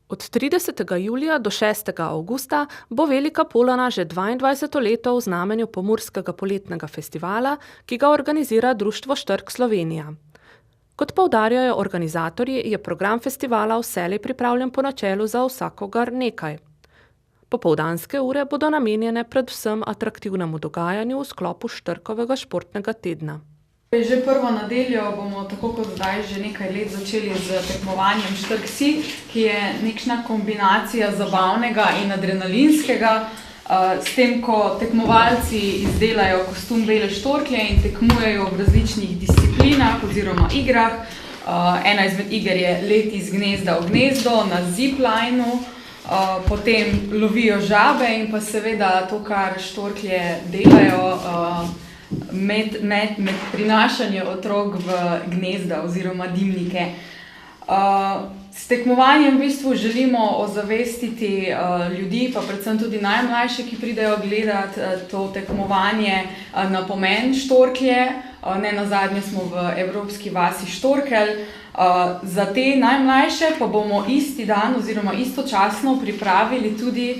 Od 30. julija do 6. avgusta bo Velika Polana že 22. leto v znamenju Pomurskega poletnega festivala, ki ga organizira Društvo Štrk Slovenija. Kot poudarjajo organizatorji, je program festivala vselej pripravljen po načelu za vsakogar nekaj. Popoldanske ure bodo namenjene predvsem atraktivnemu dogajanju v sklopu Štrkovega športnega tedna. Že prvo nedeljo bomo tako kot zdaj že nekaj let začeli z tekmovanjem Štrksi, ki je nekšna kombinacija zabavnega in adrenalinskega, s tem, ko tekmovalci izdelajo kostum bele štorklje in tekmujejo v različnih disciplinah oziroma igrah. Ena izmed iger je let iz gnezda v gnezdo na ziplineu, potem lovijo žabe in pa seveda to, kar štorklje delajo, med prinašanje otrok v gnezda oziroma dimnike. S tekmovanjem v bistvu želimo ozavestiti ljudi, pa predvsem tudi najmlajše, ki pridejo gledat to tekmovanje, na pomen štorklje. Nenazadnje smo v Evropski vasi Štorkelj. Za te najmlajše pa bomo isti dan oziroma istočasno pripravili tudi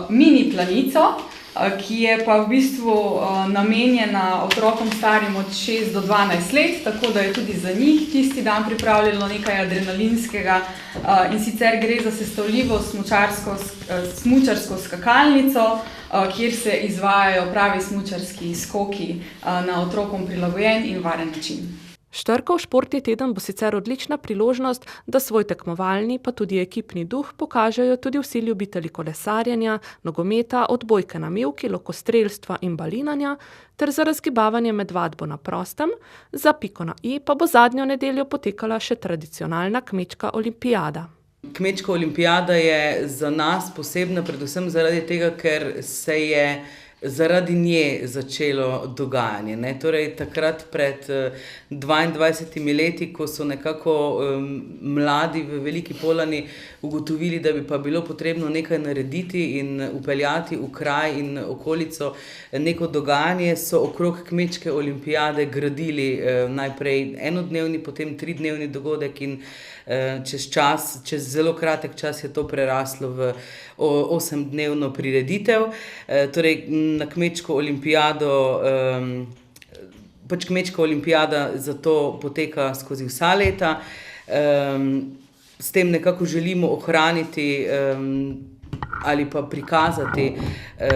mini planico, ki je pa v bistvu namenjena otrokom starim od 6 do 12 let, tako da je tudi za njih tisti dan pripravljeno nekaj adrenalinskega, in sicer gre za sestavljivo smučarsko skakalnico, kjer se izvajajo pravi smučarski skoki na otrokom prilagojen in varen način. Štrkov športni teden bo sicer odlična priložnost, da svoj tekmovalni pa tudi ekipni duh pokažejo tudi vsi ljubitelji kolesarjenja, nogometa, odbojke na mivki, lokostrelstva in balinanja ter za razgibavanje med vadbo na prostem. Za piko na i pa bo zadnjo nedeljo potekala še tradicionalna kmečka olimpijada. Kmečka olimpijada je za nas posebna predvsem zaradi tega, ker se je zaradi nje začelo dogajanje, ne. Torej takrat pred 22 leti, ko so nekako mladi v Veliki Polani ugotovili, da bi pa bilo potrebno nekaj narediti in vpeljati v kraj in okolico neko dogajanje, so okrog kmečke olimpijade gradili najprej enodnevni, potem 3-dnevni dogodek in čez zelo kratek čas je to preraslo v 8-dnevno prireditev. Torej na kmečko olimpijado, kmečka olimpijada zato poteka skozi vsa leta. S tem nekako želimo ohraniti ali pa prikazati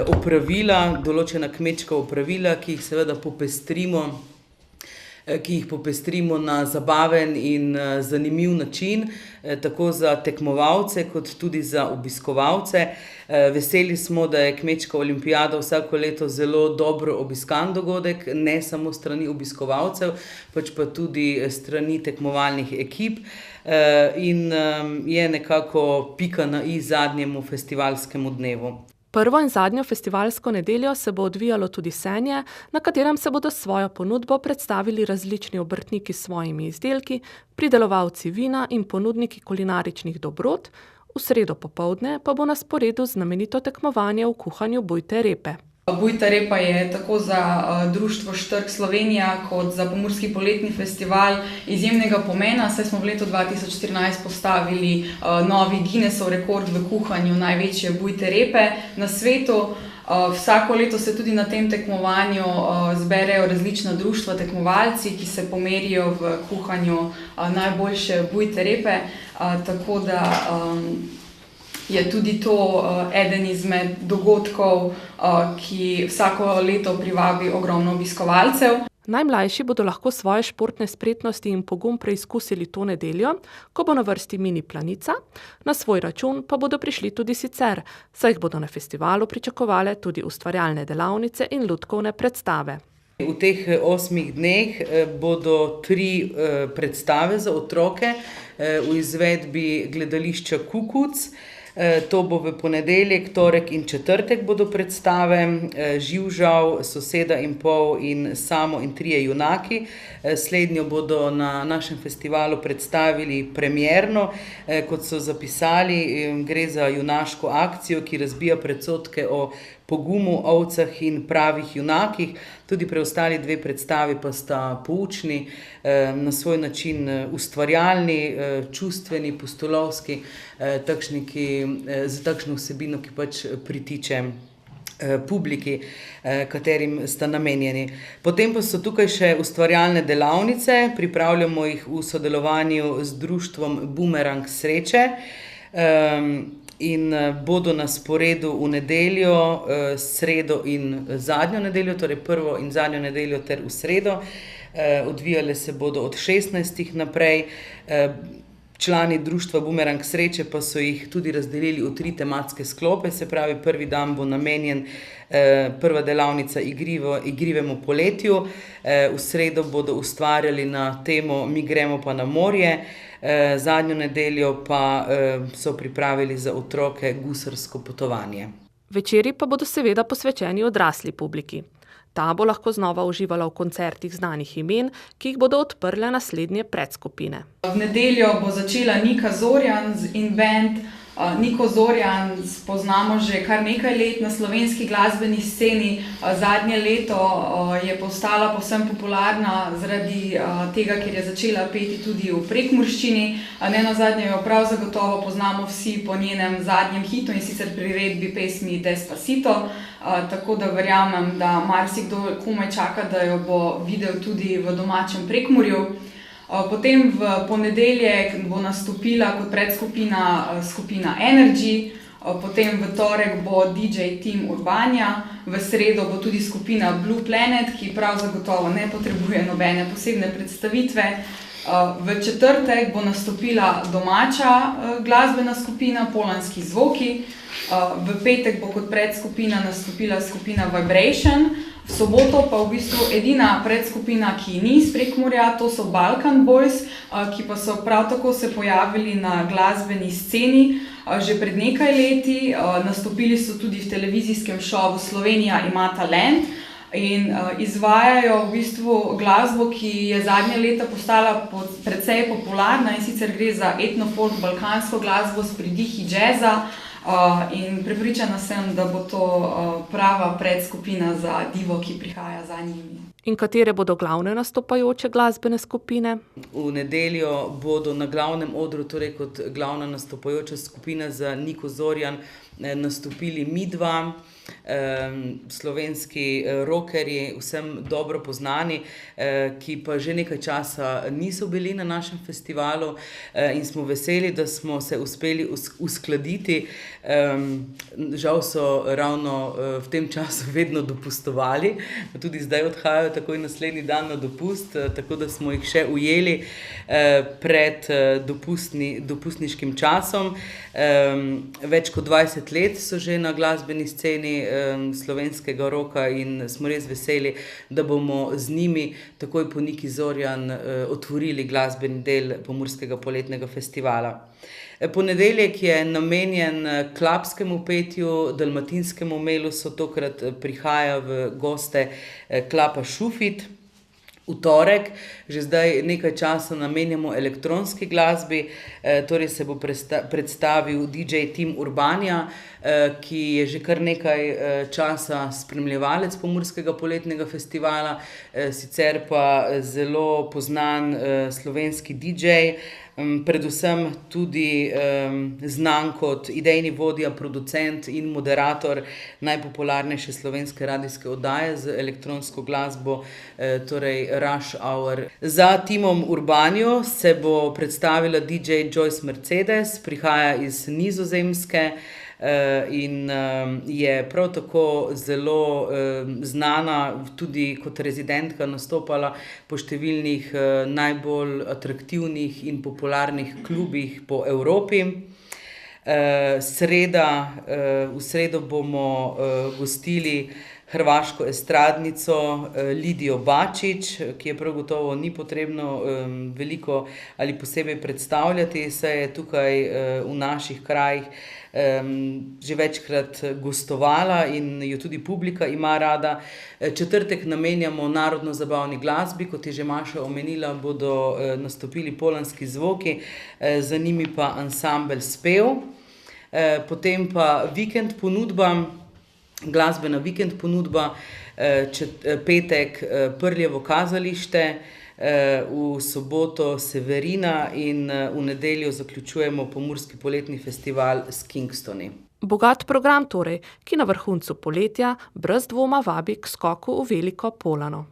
opravila, določena kmečka opravila, ki jih seveda popestrimo na zabaven in zanimiv način, tako za tekmovalce kot tudi za obiskovalce. Veseli smo, da je kmečka olimpijada vsako leto zelo dobro obiskan dogodek, ne samo strani obiskovalcev, pač pa tudi strani tekmovalnih ekip, in je nekako pika na i zadnjemu festivalskemu dnevu. Prvo in zadnjo festivalsko nedeljo se bo odvijalo tudi senje, na katerem se bodo s svojo ponudbo predstavili različni obrtniki s svojimi izdelki, pridelovalci vina in ponudniki kulinaričnih dobrot. V sredo popoldne pa bo na sporedu znamenito tekmovanje v kuhanju bujte repe. Bujta repa je tako za Društvo Štrk Slovenija kot za Pomurski poletni festival izjemnega pomena, saj smo v letu 2014 postavili novi Guinnessov rekord v kuhanju največje bujte repe na svetu. Vsako leto se tudi na tem tekmovanju zberejo različna društva, tekmovalci, ki se pomerijo v kuhanju najboljše bujte repe, tako da je tudi to eden izmed dogodkov, ki vsako leto privabi ogromno obiskovalcev. Najmlajši bodo lahko svoje športne spretnosti in pogum preizkusili to nedeljo, ko bo na vrsti mini planica, na svoj račun pa bodo prišli tudi sicer, saj jih bodo na festivalu pričakovale tudi ustvarjalne delavnice in lutkovne predstave. V teh 8 dneh bodo 3 predstave za otroke v izvedbi gledališča Kukuc. To bo v ponedeljek, torek in četrtek bodo predstave, Živžav, Soseda in pol in Samo in trije junaki. Slednjo bodo na našem festivalu predstavili premierno, kot so zapisali, gre za junaško akcijo, ki razbija predsodke o pogumu, ovcah in pravih junakih. Tudi preostali dve predstavi pa sta poučni, na svoj način ustvarjalni, čustveni, pustolovski, takšni, z takšno vsebino, ki pač pritiče publiki, katerim sta namenjeni. Potem pa so tukaj še ustvarjalne delavnice, pripravljamo jih v sodelovanju z društvom Bumerang sreče, in bodo na sporedu v nedeljo, sredo in zadnjo nedeljo, torej prvo in zadnjo nedeljo ter v sredo. Odvijale se bodo od 16. naprej. Člani društva Bumerang sreče pa so jih tudi razdelili v 3 tematske sklope, se pravi, prvi dan bo namenjen, prva delavnica igrivemu poletju, v sredo bodo ustvarjali na temo Mi gremo pa na morje, zadnjo nedeljo pa so pripravili za otroke gusarsko potovanje. Večeri pa bodo seveda posvečeni odrasli publiki. Ta bo lahko znova uživala v koncertih znanih imen, ki jih bodo odprle naslednje predskupine. V nedeljo bo začela Nika Zorjan in band. Niko Zorjan poznamo že kar nekaj let na slovenski glasbeni sceni. Zadnje leto je postala povsem popularna zaradi tega, ker je začela peti tudi v prekmurščini. Nenazadnje jo prav zagotovo poznamo vsi po njenem zadnjem hitu, in sicer priredbi pesmi Despacito. Tako da verjamem, da marsikdo komaj čaka, da jo bo videl tudi v domačem Prekmurju. Potem v ponedeljek bo nastopila kot predskupina skupina Energy, potem v torek bo DJ Tim Urbania, v sredo bo tudi skupina Blue Planet, ki prav zagotovo ne potrebuje nobene posebne predstavitve. V četrtek bo nastopila domača glasbena skupina Polanski zvoki, v petek bo kot predskupina nastopila skupina Vibration, v soboto pa v bistvu edina predskupina, ki ni iz Prekmurja, to so Balkan Boys, ki pa so prav tako se pojavili na glasbeni sceni že pred nekaj leti. Nastopili so tudi v televizijskem šovu Slovenija ima talent in izvajajo v bistvu glasbo, ki je zadnja leta postala precej popularna, in sicer gre za etno-folk balkansko glasbo s pridihi džeza. In prepričana sem, da bo to prava predskupina za divo, ki prihaja za njimi. In katere bodo glavne nastopajoče glasbene skupine? V nedeljo bodo na glavnem odru, torej kot glavna nastopajoča skupina za Niko Zorjan, nastopili Midva, slovenski rockerji, vsem dobro poznani, ki pa že nekaj časa niso bili na našem festivalu, in smo veseli, da smo se uspeli uskladiti. Žal so ravno v tem času vedno dopustovali, tudi zdaj odhajajo takoj naslednji dan na dopust, tako da smo jih še ujeli pred dopustniškim časom. Več kot 20 let so že na glasbeni sceni slovenskega roka in smo res veseli, da bomo z njimi takoj po Niki Zorjan otvorili glasbeni del Pomurskega poletnega festivala. Ponedeljek je namenjen klapskemu petju, dalmatinskemu melosu, tokrat prihaja v goste klapa Šufit. V torek, že zdaj nekaj časa namenjamo elektronski glasbi, torej se bo predstavil DJ Tim Urbania, ki je že kar nekaj časa spremljevalec Pomurskega poletnega festivala, sicer pa zelo poznan slovenski DJ, predvsem tudi znan kot idejni vodja, producent in moderator najpopularnejše slovenske radijske oddaje z elektronsko glasbo, torej Rush Hour. Za Timom Urbanio se bo predstavila DJ Joyce Mercedes, prihaja iz Nizozemske in je prav tako zelo znana, tudi kot rezidentka nastopala po številnih najbolj atraktivnih in popularnih klubih po Evropi. V sredo bomo gostili hrvaško estradnico Lidijo Bačić, ki je prav gotovo ni potrebno veliko ali posebej predstavljati, saj je tukaj v naših krajih že večkrat gostovala in jo tudi publika ima rada. Četrtek namenjamo narodno-zabavni glasbi, kot je že Maša omenila, bodo nastopili Polanski zvoki, za njimi pa ansambel Spev. Potem pa vikend ponudba, glasbena vikend ponudba, petek Prljevo kazalište, v soboto Severina in v nedeljo zaključujemo Pomurski poletni festival s Kingstoni. Bogat program torej, ki na vrhuncu poletja brez dvoma vabi k skoku v Veliko Polano.